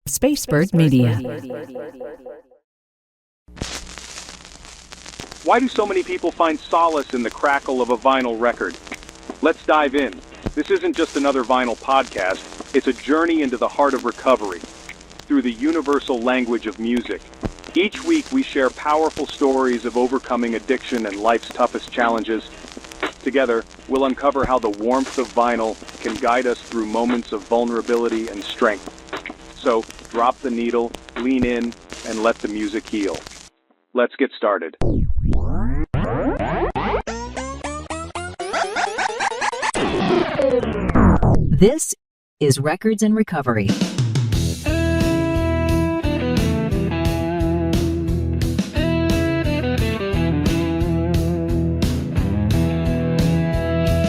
Spacebird Media. Why do so many people find solace in the crackle of a vinyl record? Let's dive in. This isn't just another vinyl podcast, it's a journey into the heart of recovery, through the universal language of music. Each week we share powerful stories of overcoming addiction and life's toughest challenges. Together, we'll uncover how the warmth of vinyl can guide us through moments of vulnerability and strength. So, drop the needle, lean in, and let the music heal. Let's get started. This is Records in Recovery.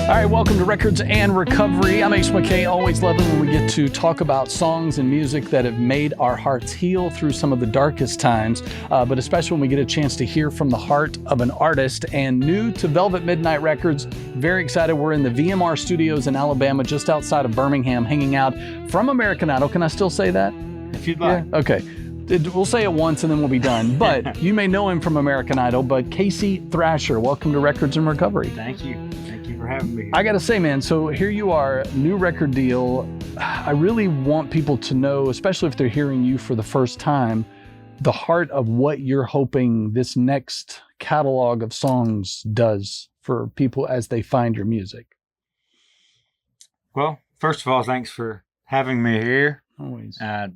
All right, welcome to Records and Recovery. I'm Ace McKay. Always love it when we get to talk about songs and music that have made our hearts heal through some of the darkest times, but especially when we get a chance to hear from the heart of an artist. And new to Velvet Midnight Records, very excited. We're in the VMR Studios in Alabama, just outside of Birmingham, hanging out from American Idol. Can I still say that? If you'd like. Yeah? Okay. We'll say it once and then we'll be done. But you may know him from American Idol, but Casey Thrasher, welcome to Records and Recovery. Thank you. Thank you for having me. I got to say, man, so here you are, new record deal. I really want people to know, especially if they're hearing you for the first time, the heart of what you're hoping this next catalog of songs does for people as they find your music. Well, first of all, thanks for having me here. Always. I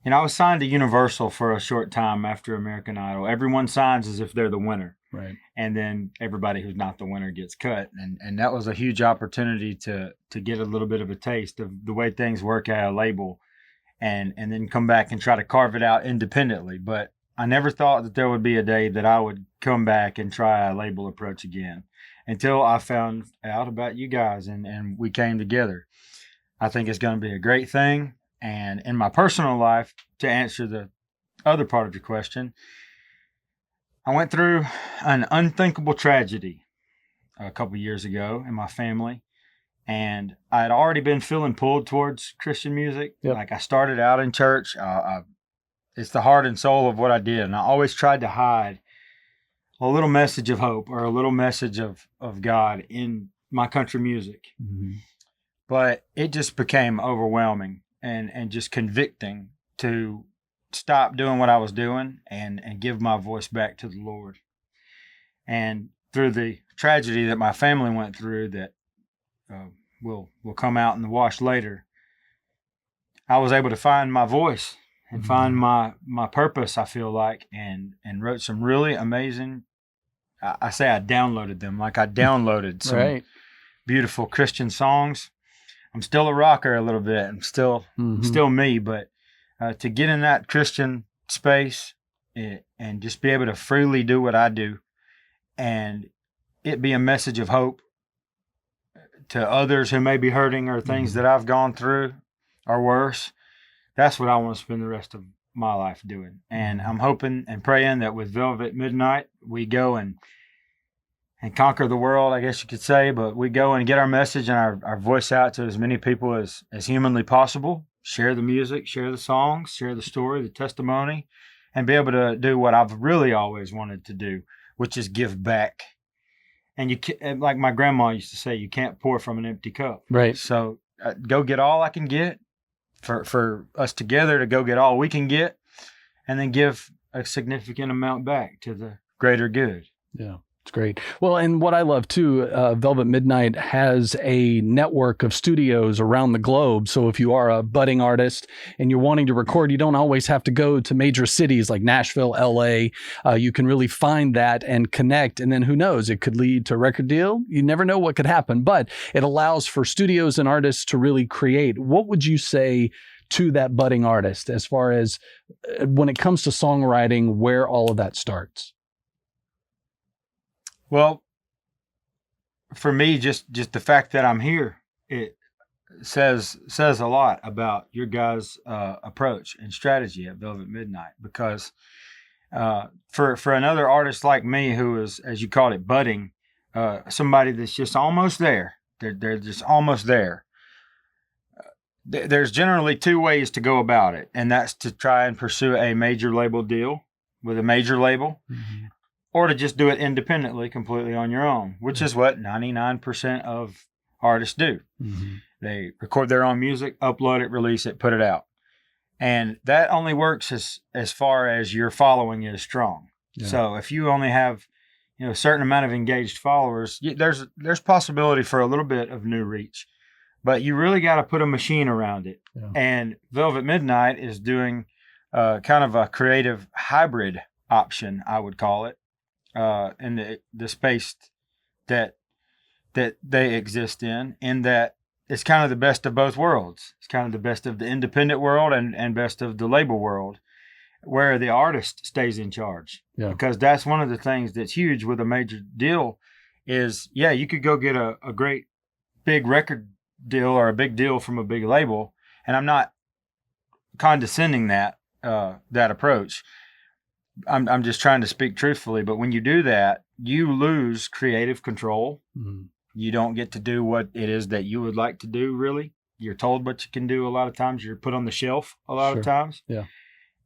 was signed to Universal for a short time after American Idol. Everyone signs as if they're the winner. Right. And then everybody who's not the winner gets cut. And that was a huge opportunity to get a little bit of a taste of the way things work at a label and then come back and try to carve it out independently. But I never thought that there would be a day that I would come back and try a label approach again until I found out about you guys and we came together. I think it's going to be a great thing. And in my personal life, to answer the other part of your question, I went through an unthinkable tragedy a couple years ago in my family. And I had already been feeling pulled towards Christian music. Yep. Like I started out in church. It's the heart and soul of what I did. And I always tried to hide a little message of hope or a little message of God in my country music. Mm-hmm. But it just became overwhelming and just convicting to stop doing what I was doing and give my voice back to the Lord. And through the tragedy that my family went through that will come out in the wash later, I was able to find my voice and find my purpose, I feel like, and wrote some really amazing, I say I downloaded them, like I downloaded some beautiful Christian songs. I'm still a rocker a little bit. I'm still me, but to get in that Christian space and just be able to freely do what I do and it be a message of hope to others who may be hurting or things that I've gone through or worse, that's what I want to spend the rest of my life doing. And I'm hoping and praying that with Velvet Midnight, we go and conquer the world, I guess you could say, but we go and get our message and our voice out to as many people as humanly possible, share the music, share the songs, share the story, the testimony, and be able to do what I've really always wanted to do, which is give back. And you can't, like my grandma used to say, you can't pour from an empty cup. Right. So go get all I can get for us together to go get all we can get and then give a significant amount back to the greater good. Yeah. It's great. Well, and what I love too, Velvet Midnight has a network of studios around the globe. So if you are a budding artist and you're wanting to record, you don't always have to go to major cities like Nashville, LA. You can really find that and connect. And then who knows, it could lead to a record deal. You never know what could happen, but it allows for studios and artists to really create. What would you say to that budding artist as far as when it comes to songwriting, where all of that starts? Well, for me, just the fact that I'm here, it says a lot about your guys' approach and strategy at Velvet Midnight. Because for another artist like me, who is, as you called it, budding, somebody that's just almost there, they're just almost there. there's generally two ways to go about it, and that's to try and pursue a major label deal with a major label, or to just do it independently, completely on your own, which is what 99% of artists do. They record their own music, upload it, release it, put it out. And that only works as far as your following is strong. Yeah. So if you only have, a certain amount of engaged followers, there's possibility for a little bit of new reach, but you really got to put a machine around it. Yeah. And Velvet Midnight is doing kind of a creative hybrid option, I would call it, in the space that they exist in that it's kind of the best of both worlds. It's kind of the best of the independent world and best of the label world, where the artist stays in charge. Yeah. Because that's one of the things that's huge with a major deal is, you could go get a great big record deal or a big deal from a big label. And I'm not condescending that approach. I'm just trying to speak truthfully. But when you do that, you lose creative control. Mm-hmm. You don't get to do what it is that you would like to do, really. You're told what you can do a lot of times. You're put on the shelf a lot of times. Yeah.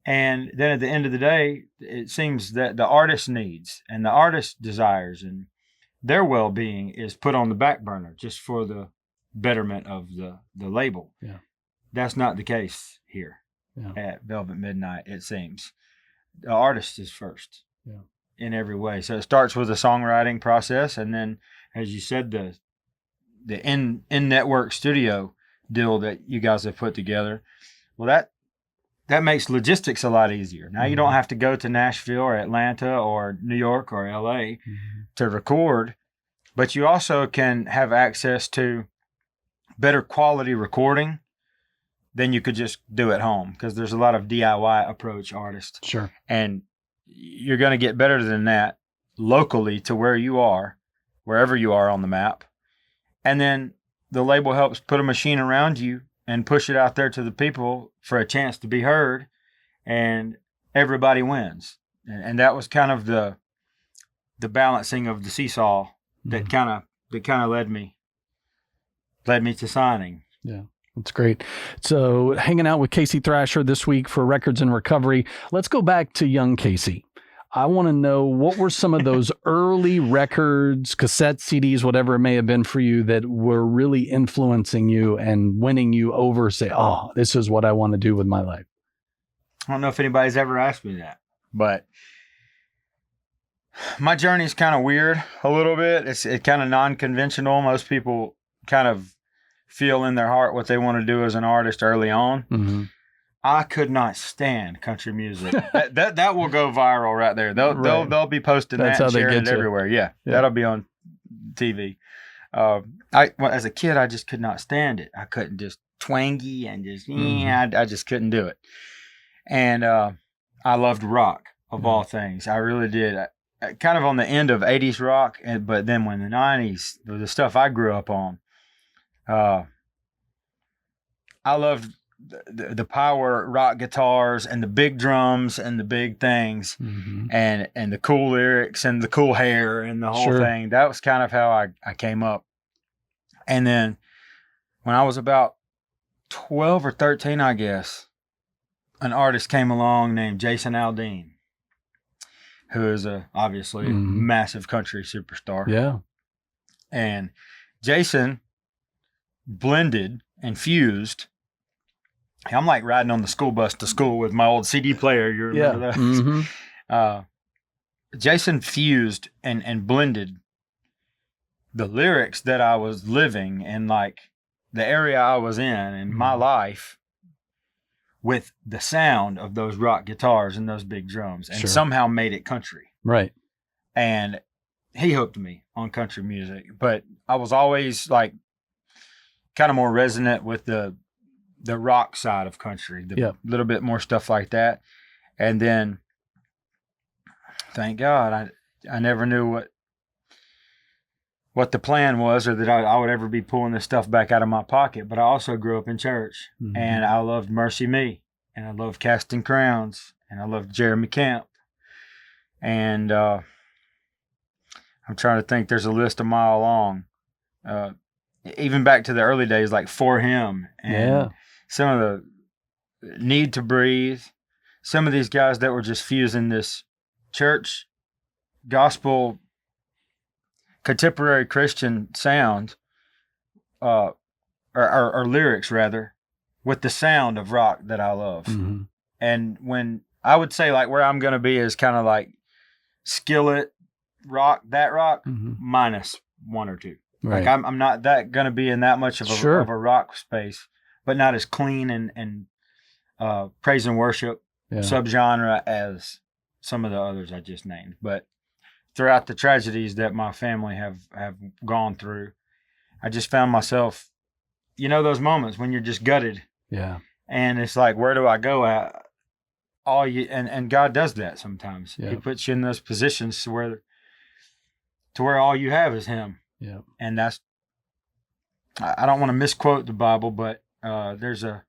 And then at the end of the day, it seems that the artist needs and the artist desires and their well-being is put on the back burner just for the betterment of the label. Yeah. That's not the case here at Velvet Midnight, it seems. The artist is first in every way. So it starts with the songwriting process, and then, as you said, the in-network studio deal that you guys have put together. Well, that makes logistics a lot easier. Now you don't have to go to Nashville or Atlanta or New York or LA to record, but you also can have access to better quality recording than you could just do at home, because there's a lot of DIY approach artists. Sure. And you're going to get better than that locally to where you are, wherever you are on the map. And then the label helps put a machine around you and push it out there to the people for a chance to be heard, and everybody wins. And that was kind of the balancing of the seesaw that kind of led me to signing. Yeah. That's great. So hanging out with Casey Thrasher this week for Records in Recovery. Let's go back to young Casey. I want to know, what were some of those early records, cassettes, CDs, whatever it may have been for you, that were really influencing you and winning you over, say, oh, this is what I want to do with my life? I don't know if anybody's ever asked me that, but my journey is kind of weird a little bit. It's kind of non-conventional. Most people kind of feel in their heart what they want to do as an artist early on. Mm-hmm. I could not stand country music. that will go viral right there. They'll be posting that and sharing it everywhere. Yeah, that'll be on TV. As a kid, I just could not stand it. I couldn't, just twangy and just I just couldn't do it. And I loved rock of all things. I really did. Kind of on the end of 80s rock, but then when the 90s, the stuff I grew up on, I loved the power rock guitars and the big drums and the big things, and the cool lyrics and the cool hair and the whole thing. That was kind of how I came up. And then when I was about 12 or 13, I guess, an artist came along named Jason Aldean, who is obviously a massive country superstar. Yeah. And Jason blended and fused. I'm like riding on the school bus to school with my old CD player. You remember that? Jason fused and blended the lyrics that I was living and like the area I was in my life with the sound of those rock guitars and those big drums, and somehow made it country. Right. And he hooked me on country music, but I was always like kind of more resonant with the rock side of country, little bit more stuff like that. And then, thank God, I never knew what the plan was, or that I would ever be pulling this stuff back out of my pocket. But I also grew up in church, and I loved Mercy Me, and I loved Casting Crowns, and I loved Jeremy Camp. And I'm trying to think, there's a list a mile long. Even back to the early days, like For Him and some of the Need to Breathe, some of these guys that were just fusing this church, gospel, contemporary Christian sound, or lyrics rather, with the sound of rock that I love. Mm-hmm. And when I would say like where I'm going to be is kind of like Skillet rock, that rock, minus one or two. Right. Like I'm not that going to be in that much of a rock space, but not as clean and praise and worship subgenre as some of the others I just named. But throughout the tragedies that my family have gone through, I just found myself, those moments when you're just gutted. Yeah. And it's like, where do I go at? And God does that sometimes. Yeah. He puts you in those positions to where all you have is Him. Yeah. And that's, I don't want to misquote the Bible, but there's a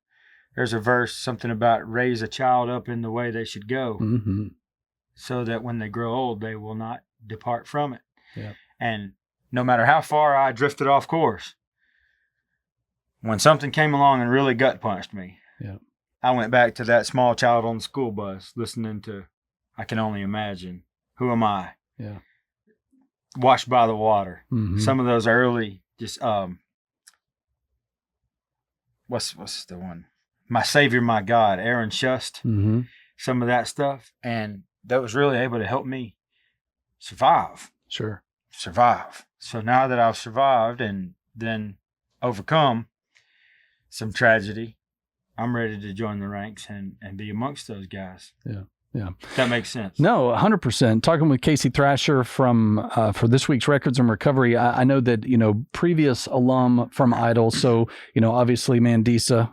verse, something about raise a child up in the way they should go, so that when they grow old, they will not depart from it. Yeah. And no matter how far I drifted off course, when something came along and really gut punched me, I went back to that small child on the school bus listening to I Can Only Imagine. Who Am I? Yeah. Washed by the Water. Some of those early, just what's the one? My Savior, My God, Aaron Shust. Some of that stuff, and that was really able to help me survive. Survive. So now that I've survived and then overcome some tragedy, I'm ready to join the ranks and be amongst those guys. Yeah. Yeah. That makes sense. No, 100%. Talking with Casey Thrasher from for this week's Records and Recovery, I know that, previous alum from Idol. So, obviously Mandisa,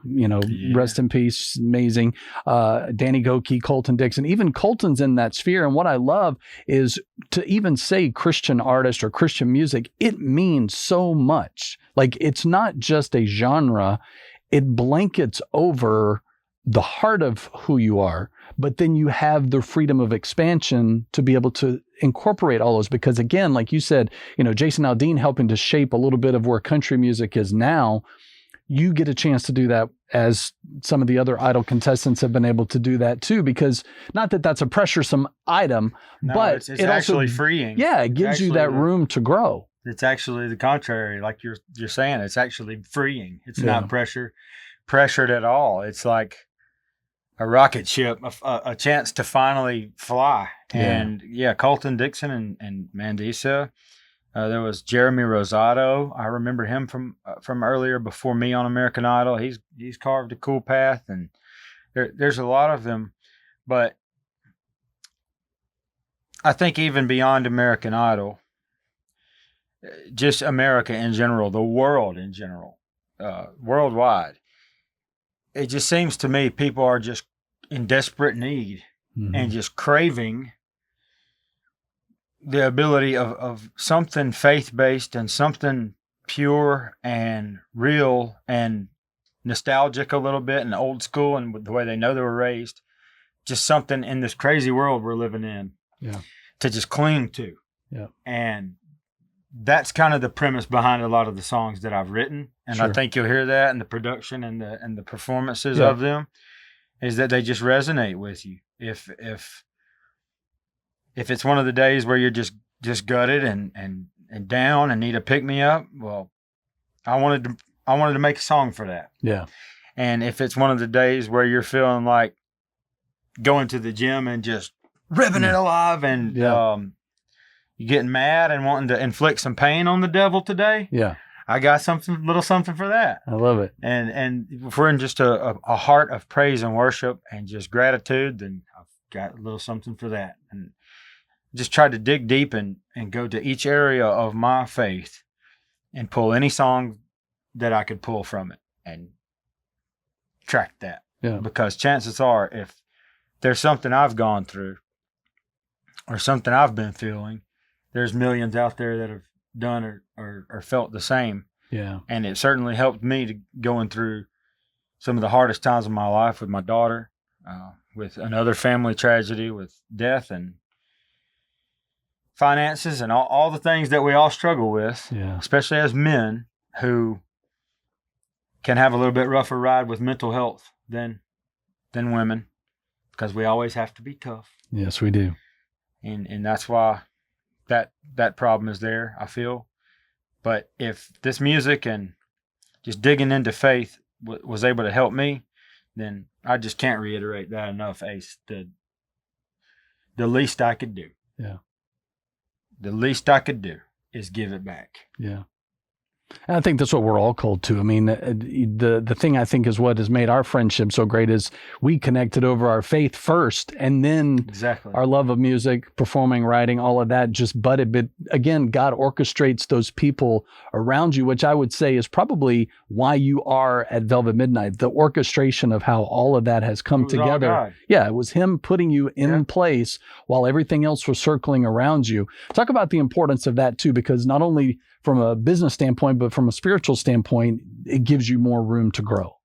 rest in peace, amazing. Danny Goki, Colton Dixon, even Colton's in that sphere. And what I love is to even say Christian artist or Christian music, it means so much. Like, it's not just a genre. It blankets over the heart of who you are, but then you have the freedom of expansion to be able to incorporate all those. Because again, like you said, Jason Aldean helping to shape a little bit of where country music is now. You get a chance to do that, as some of the other Idol contestants have been able to do that too, because not that that's a pressuresome item, but it's actually freeing. Yeah, it gives you that room to grow. It's actually the contrary. Like you're saying, it's actually freeing. It's not pressured at all. It's like a rocket ship, a chance to finally fly. And Colton Dixon and Mandisa. There was Jeremy Rosado. I remember him from earlier before me on American Idol. He's carved a cool path, and there's a lot of them. But I think even beyond American Idol, just America in general, the world in general, worldwide, it just seems to me people are just in desperate need and just craving the ability of something faith-based and something pure and real and nostalgic a little bit and old school and the way they know they were raised. Just something in this crazy world we're living in to just cling to. Yeah. And that's kind of the premise behind a lot of the songs that I've written. And I think you'll hear that in the production and the performances of them, is that they just resonate with you. If it's one of the days where you're just gutted and down and need a pick me up, well, I wanted to make a song for that. Yeah. And if it's one of the days where you're feeling like going to the gym and just ripping it alive and you're getting mad and wanting to inflict some pain on the devil today, I got little something for that. I love it. And if we're in just a heart of praise and worship and just gratitude, then I've got a little something for that. And just tried to dig deep and go to each area of my faith and pull any song that I could pull from it and track that. Yeah. Because chances are, if there's something I've gone through or something I've been feeling, there's millions out there that have done or felt the same. Yeah. And it certainly helped me going through some of the hardest times of my life with my daughter, with another family tragedy, with death and finances and all the things that we all struggle with, especially as men who can have a little bit rougher ride with mental health than women, because we always have to be tough. Yes, we do. And that's why that problem is there, I feel. But if this music and just digging into faith was able to help me, then I just can't reiterate that enough, Ace. The least I could do. Yeah. The least I could do is give it back. Yeah. And I think that's what we're all called to. I mean, the thing I think is what has made our friendship so great is we connected over our faith first, and then Exactly. our love of music, performing, writing, all of that just budded. But again, God orchestrates those people around you, which I would say is probably why you are at Velvet Midnight. The orchestration of how all of that has come It was all together. God. Yeah, it was him putting you in place while everything else was circling around you. Talk about the importance of that too, because not only from a business standpoint, but from a spiritual standpoint, it gives you more room to grow.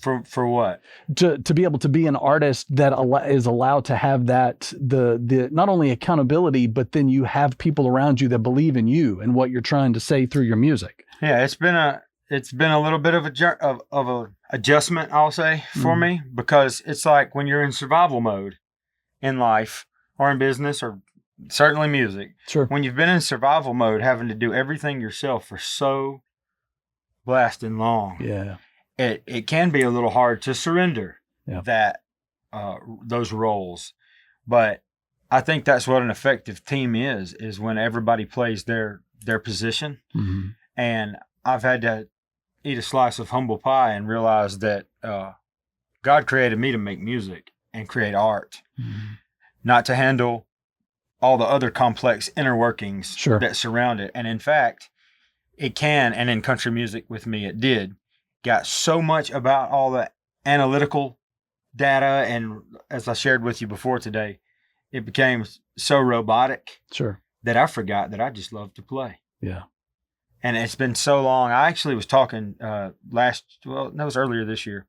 For what? To be able to be an artist that is allowed to have that, the not only accountability, but then you have people around you that believe in you and what you're trying to say through your music. Yeah, it's been a little bit of a adjustment, I'll say, for me, because it's like when you're in survival mode in life or in business or certainly music. Sure. When you've been in survival mode, having to do everything yourself for so blasting long, Yeah. it can be a little hard to surrender Yeah. that those roles. But I think that's what an effective team is when everybody plays their position. Mm-hmm. And I've had to eat a slice of humble pie and realize that God created me to make music and create art, not to handle all the other complex inner workings that surround it. And in fact, it can, and in country music with me, it did, got so much about all the analytical data. And as I shared with you before today, it became so robotic that I forgot that I just love to play. Yeah. And it's been so long. I actually was talking it was earlier this year,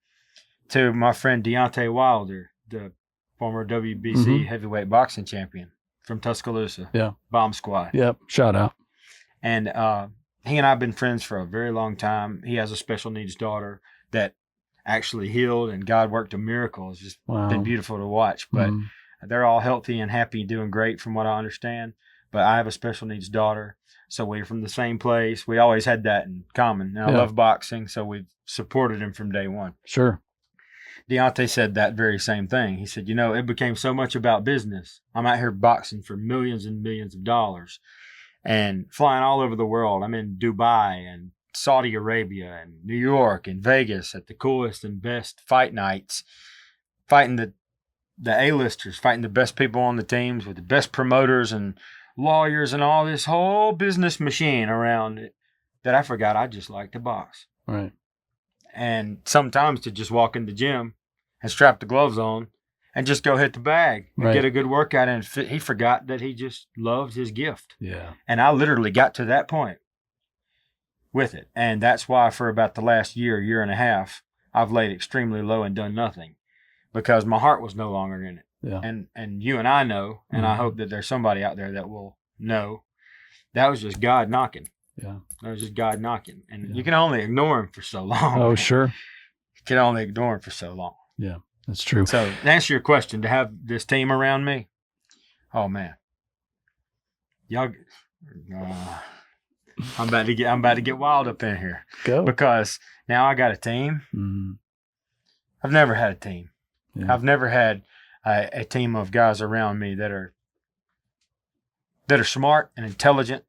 to my friend Deontay Wilder, the former WBC heavyweight boxing champion from Tuscaloosa. Yeah. Bomb Squad. Yep. Shout out. And he and I have been friends for a very long time. He has a special needs daughter that actually healed, and God worked a miracle. It's just been beautiful to watch. But they're all healthy and happy, doing great from what I understand. But I have a special needs daughter, so we're from the same place. We always had that in common. And I love boxing, so we've supported him from day one. Sure. Deontay said that very same thing. He said, it became so much about business. I'm out here boxing for millions and millions of dollars and flying all over the world. I'm in Dubai and Saudi Arabia and New York and Vegas at the coolest and best fight nights, fighting the A-listers, fighting the best people on the teams with the best promoters and lawyers and all this whole business machine around it, that I forgot I just like to box. Right. And sometimes to just walk in the gym and strap the gloves on and just go hit the bag and get a good workout. And he forgot that he just loved his gift. Yeah. And I literally got to that point with it. And that's why for about the last year and a half, I've laid extremely low and done nothing, because my heart was no longer in it. Yeah. And you and I know, and I hope that there's somebody out there that will know, that was just God knocking. Yeah. That was just God knocking. And you can only ignore him for so long. Oh, sure. You can only ignore him for so long. Yeah, that's true. So to answer your question, to have this team around me, oh man, y'all, I'm about to get wild up in here. Go. Because now I got a team. Mm-hmm. I've never had a team. Yeah. I've never had a team of guys around me that are smart and intelligent,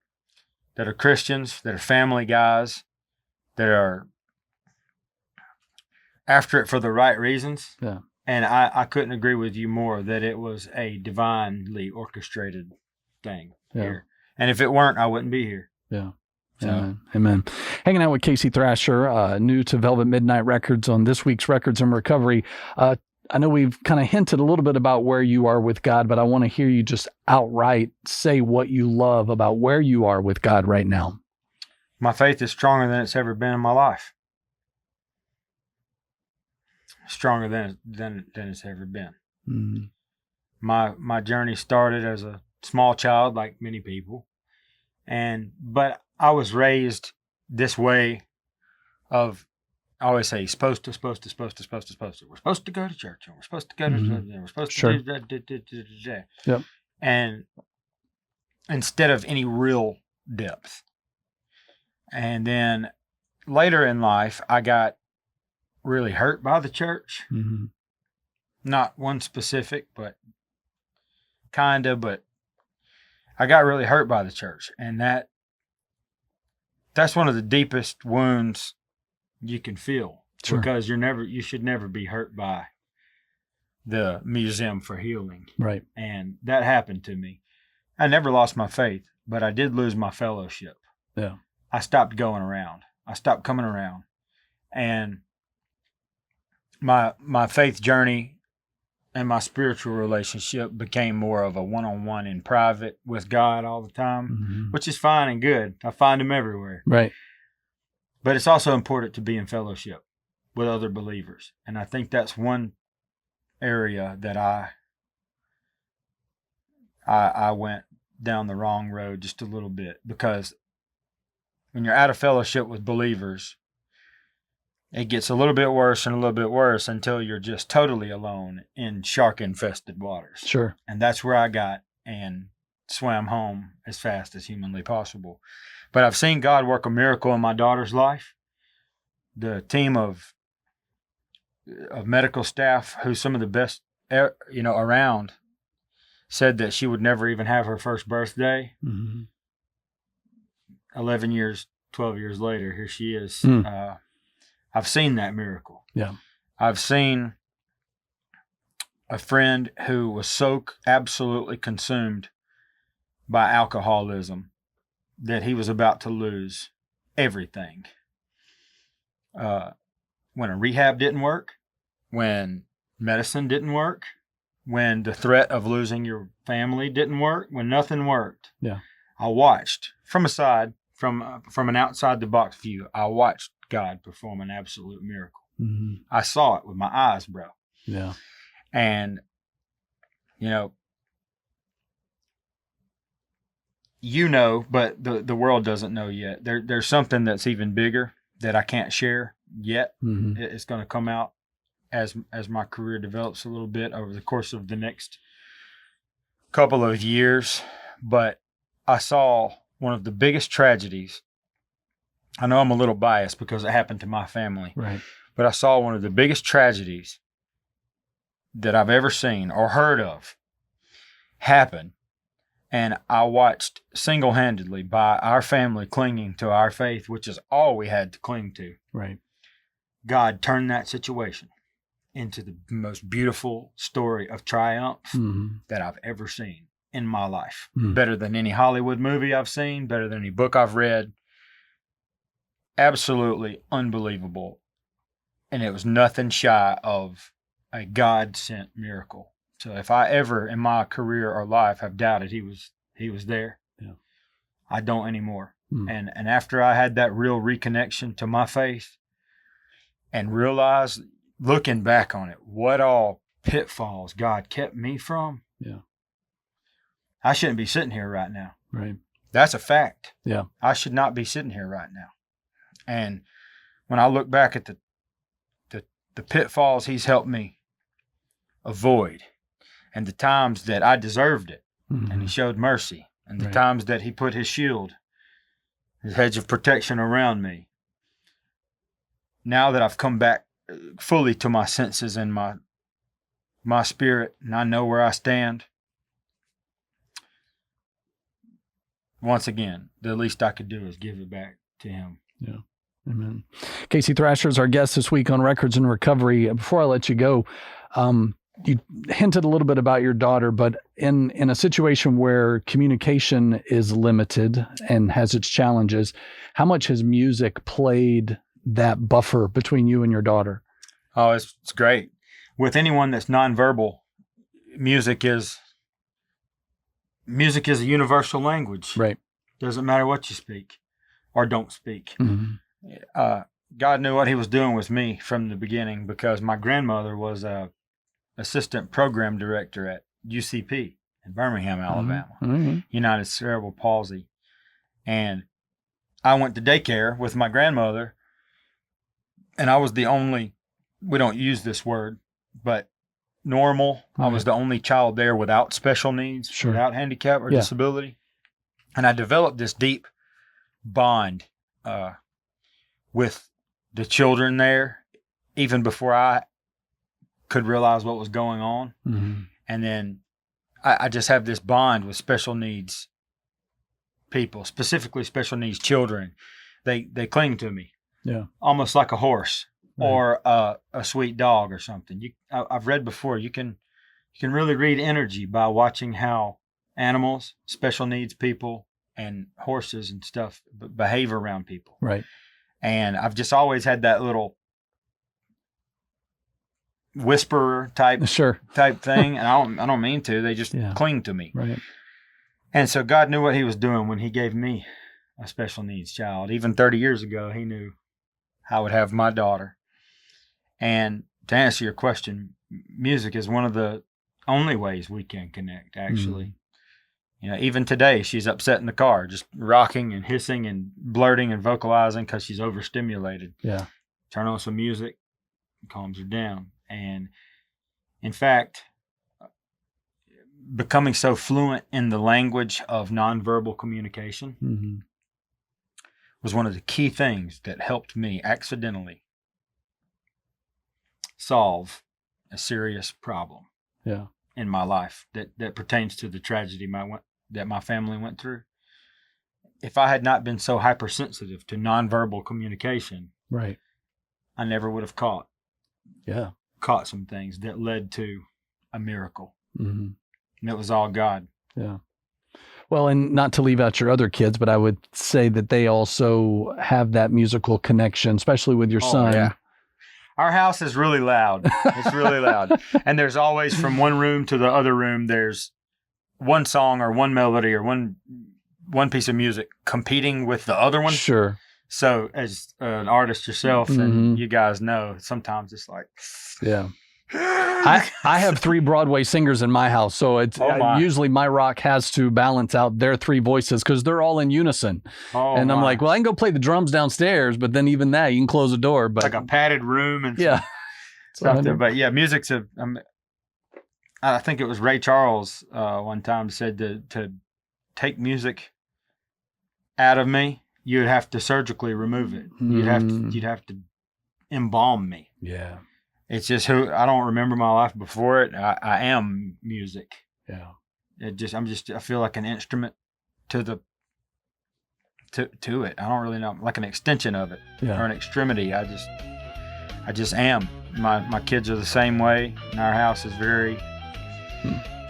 that are Christians, that are family guys, that are after it for the right reasons. Yeah. And I couldn't agree with you more that it was a divinely orchestrated thing here. And if it weren't, I wouldn't be here. Yeah. So. Amen. Hanging out with Casey Thrasher, new to Velvet Midnight Records on this week's Records and Recovery. I know we've kind of hinted a little bit about where you are with God, but I want to hear you just outright say what you love about where you are with God right now. My faith is stronger than it's ever been in my life. Stronger than it's ever been. Mm-hmm. My journey started as a small child, like many people, but I was raised this way of I always say supposed to. We're supposed to go to church, and we're supposed to go to, we're supposed Sure. to do that. Yep. And instead of any real depth. And then later in life, I got really hurt by the church. Mm-hmm. Not one specific, but kind of, but I got really hurt by the church. And that's one of the deepest wounds you can feel. Sure. Because you should never be hurt by the Museum for Healing. Right. And that happened to me. I never lost my faith, but I did lose my fellowship. Yeah. I stopped going around. I stopped coming around. And my faith journey and my spiritual relationship became more of a one-on-one in private with God all the time, which is fine and good. I find him everywhere. Right. But it's also important to be in fellowship with other believers. And I think that's one area that I went down the wrong road just a little bit, because when you're out of fellowship with believers, it gets a little bit worse and a little bit worse until you're just totally alone in shark-infested waters. Sure. And that's where I got and swam home as fast as humanly possible. But I've seen God work a miracle in my daughter's life. The team of medical staff, who's some of the best, around, said that she would never even have her first birthday. 11 years, 12 years later, here she is. I've seen that miracle. Yeah. I've seen a friend who was so absolutely consumed by alcoholism that he was about to lose everything. When a rehab didn't work, when medicine didn't work, when the threat of losing your family didn't work, when nothing worked. Yeah. I watched from an outside the box view. I watched God perform an absolute miracle. I saw it with my eyes, bro. Yeah. And but the world doesn't know yet. There's something that's even bigger that I can't share yet. It's going to come out as my career develops a little bit over the course of the next couple of years. But I saw one of the biggest tragedies. I know I'm a little biased because it happened to my family. Right. But I saw one of the biggest tragedies that I've ever seen or heard of happen. And I watched single-handedly by our family clinging to our faith, which is all we had to cling to. Right. God turned that situation into the most beautiful story of triumph that I've ever seen in my life. Better than any Hollywood movie I've seen, better than any book I've read. Absolutely unbelievable. And it was nothing shy of a God-sent miracle. So if I ever in my career or life have doubted he was there, I don't anymore. And after I had that real reconnection to my faith and realized, looking back on it, what all pitfalls God kept me from. Yeah. I shouldn't be sitting here right now. Right. That's a fact. Yeah. I should not be sitting here right now. And when I look back at the pitfalls he's helped me avoid, and the times that I deserved it, and he showed mercy, and the times that he put his shield, his hedge of protection around me, now that I've come back fully to my senses and my spirit, and I know where I stand, once again, the least I could do is give it back to him. Yeah. Amen. Casey Thrasher is our guest this week on Records and Recovery. Before I let you go, you hinted a little bit about your daughter, but in a situation where communication is limited and has its challenges, how much has music played that buffer between you and your daughter? Oh, it's great. With anyone that's nonverbal, music is a universal language. Right. Doesn't matter what you speak or don't speak. God knew what he was doing with me from the beginning, because my grandmother was a assistant program director at UCP in Birmingham, Alabama, United Cerebral Palsy. And I went to daycare with my grandmother And I was the only, we don't use this word, but normal. I was the only child there without special needs, without handicap or disability. And I developed this deep bond with the children there, even before I could realize what was going on. Mm-hmm. And then I just have this bond with special needs people, specifically special needs children. They cling to me, almost like a horse or a sweet dog or something. I've read before, you can really read energy by watching how animals, special needs people, and horses and stuff behave around people. Right. And I've just always had that little whisperer type thing, and I don't mean to. They just cling to me. Right. And so God knew what he was doing when he gave me a special needs child. Even 30 years ago, he knew I would have my daughter. And to answer your question, music is one of the only ways we can connect, actually. Mm-hmm. You know, even today, she's upset in the car, just rocking and hissing and blurting and vocalizing because she's overstimulated. Yeah. Turn on some music, calms her down. And in fact, becoming so fluent in the language of nonverbal communication was one of the key things that helped me accidentally solve a serious problem in my life that pertains to the tragedy that my family went through. If I had not been so hypersensitive to nonverbal communication, I never would have caught some things that led to a miracle. Mm-hmm. And it was all God. Yeah. Well, and not to leave out your other kids, but I would say that they also have that musical connection, especially with your son. Yeah. Our house is really loud. It's really loud. And there's always, from one room to the other room, there's one song or one melody or one piece of music competing with the other one. Sure. So as an artist yourself, and you guys know, sometimes it's like... Yeah. I have 3 Broadway singers in my house, so it's usually my rock has to balance out their 3 voices because they're all in unison. I'm like, well, I can go play the drums downstairs, but then even that, you can close the door. But like a padded room and stuff there. But yeah, music's I think it was Ray Charles one time said to take music out of me, you'd have to surgically remove it. You'd have to embalm me. Yeah. It's just I don't remember my life before it. I am music. Yeah. I feel like an instrument to it. I don't really know, like an extension of it or an extremity. I just am. My kids are the same way, and our house is very,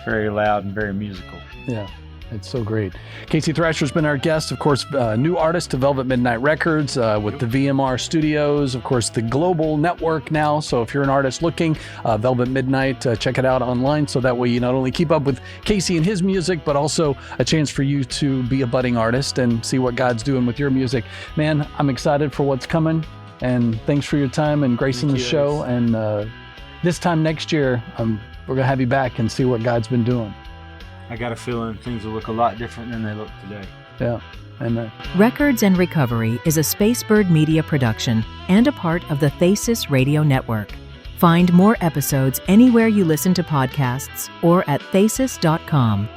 very loud and very musical. Yeah. It's so great. Casey Thrasher's been our guest, of course, new artist to Velvet Midnight Records with the VMR Studios, of course, the global network now. So if you're an artist looking, Velvet Midnight, check it out online. So that way you not only keep up with Casey and his music, but also a chance for you to be a budding artist and see what God's doing with your music. Man, I'm excited for what's coming. And thanks for your time and gracing the show. And this time next year, we're going to have you back and see what God's been doing. I got a feeling things will look a lot different than they look today. Yeah, amen. Records and Recovery is a Spacebird Media production and a part of the Thesis Radio Network. Find more episodes anywhere you listen to podcasts or at thesis.com.